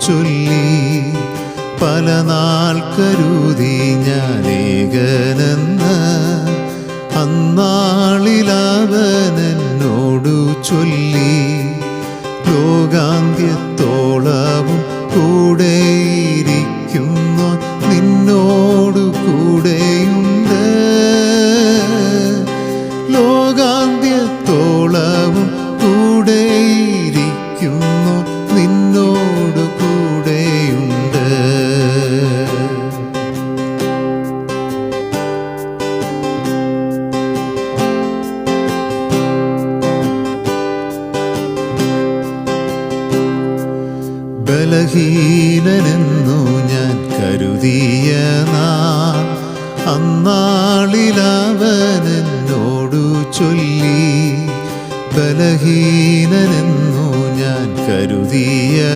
ചൊല്ലി പല നാൾ കരുതി ഞാൻ ഏകനെന്ന് അന്നാളിലവനെന്നോടു ചൊല്ലി ലോകാന്ത്യത്തോളവും കൂടെയിരിക്കുന്നു നിന്നോടു കൂടെയുണ്ട് ലോകാന്ത്യത്തോളവും കൂടെയിരിക്കുന്നു നിന്നോടു കൂടെയുണ്ട് ബലഹീനനെന്നു ഞാൻ കരുതിയ നാൾ അന്നാളിലവനെന്നോടു ചൊല്ലി ബലഹീനനെന്നു ഞാൻ കരുതിയ